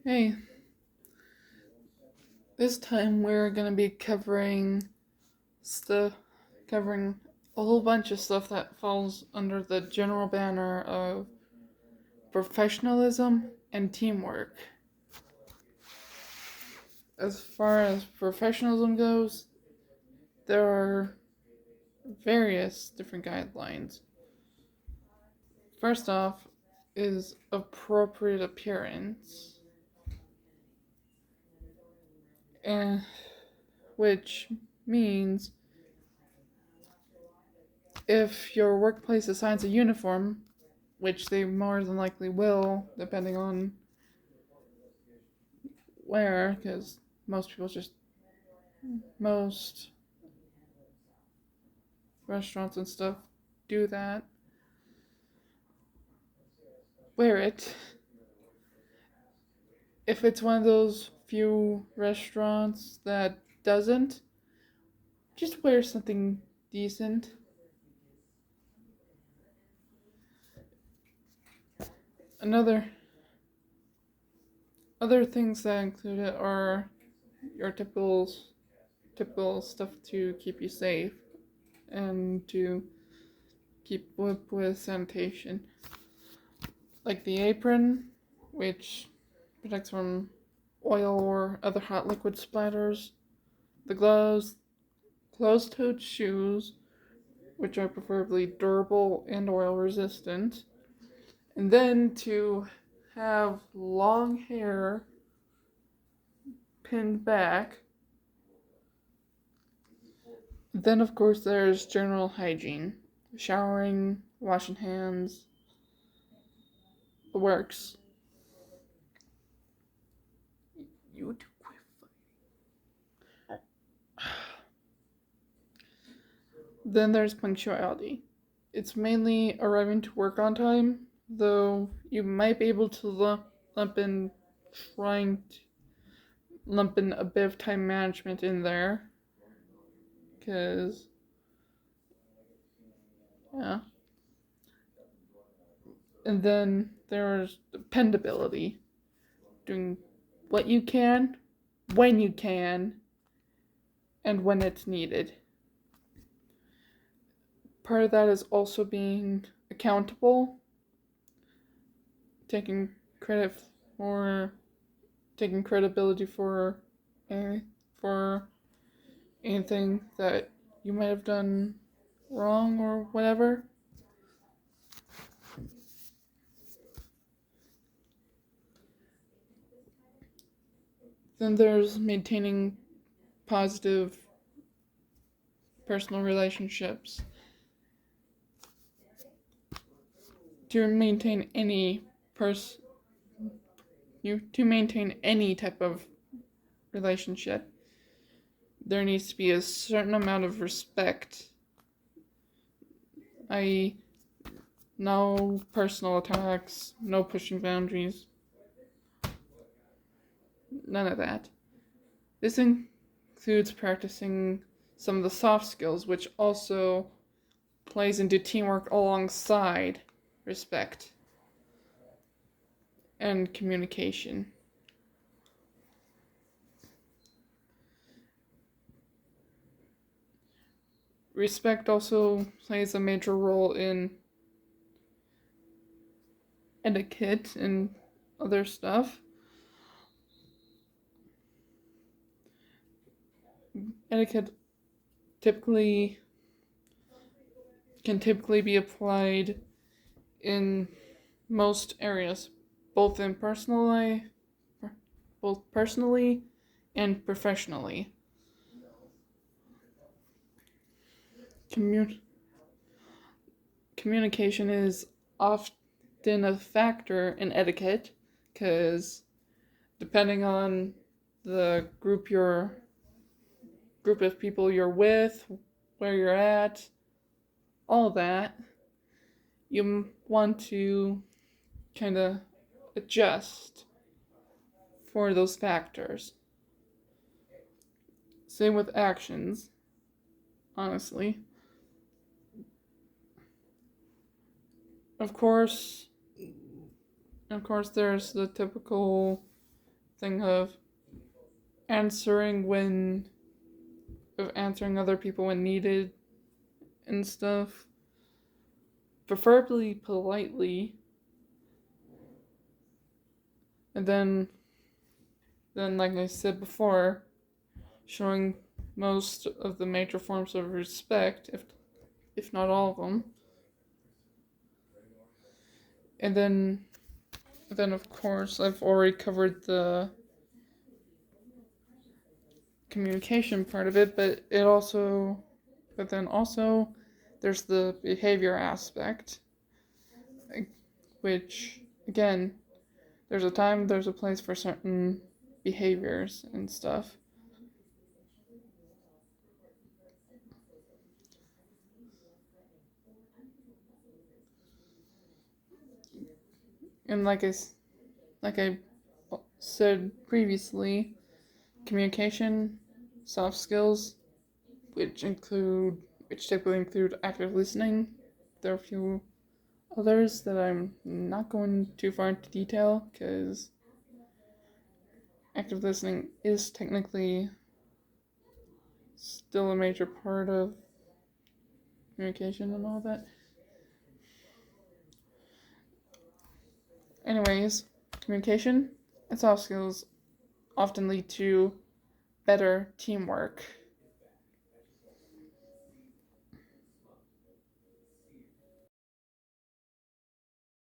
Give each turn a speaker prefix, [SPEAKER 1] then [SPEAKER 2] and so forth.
[SPEAKER 1] Hey, this time we're gonna be stuff, covering a whole bunch of stuff that falls under the general banner of professionalism and teamwork. As far as professionalism goes, there are various different guidelines. First off is appropriate appearance, and which means if your workplace assigns a uniform, which they more than likely will, depending on where, because most restaurants and stuff do that. Wear it. If it's one of those few restaurants that doesn't, just wear something decent. Another Other things that include it are your typical stuff to keep you safe and to keep up with sanitation, like the apron, which protects from oil or other hot liquid splatters, the gloves, closed-toed shoes, which are preferably durable and oil resistant, and then to have long hair pinned back. Then, of course, there's general hygiene, showering, washing hands, the works. You too quick. Then there's punctuality. It's mainly arriving to work on time, though you might be able to lump in trying to lump in a bit of time management in there, because, yeah. And then there's dependability, doing what you can, when you can, and when it's needed. Part of that is also being accountable, taking credit for taking credibility for for anything that you might have done wrong or whatever. Then there's maintaining positive personal relationships. To maintain any type of relationship, there needs to be a certain amount of respect, i.e., no personal attacks, no pushing boundaries, none of that. This includes practicing some of the soft skills, which also plays into teamwork alongside respect and communication. Respect also plays a major role in etiquette and other stuff. Etiquette typically can typically be applied in most areas, both in both personally and professionally. Communication is often a factor in etiquette, because depending on the group of people you're with, where you're at, all that, you want to kind of adjust for those factors. Same with actions, honestly. Of course, there's the typical thing answering when of answering other people when needed and stuff, preferably politely. And then like I said before, showing most of the major forms of respect, if not all of them. And then of course I've already covered the communication part of it, but then also there's the behavior aspect, which again, there's a time, there's a place for certain behaviors and stuff. And like I said previously, communication, soft skills, which typically include active listening. There are a few others that I'm not going too far into detail because active listening is technically still a major part of communication and all that. Anyways, communication and soft skills often lead to better teamwork.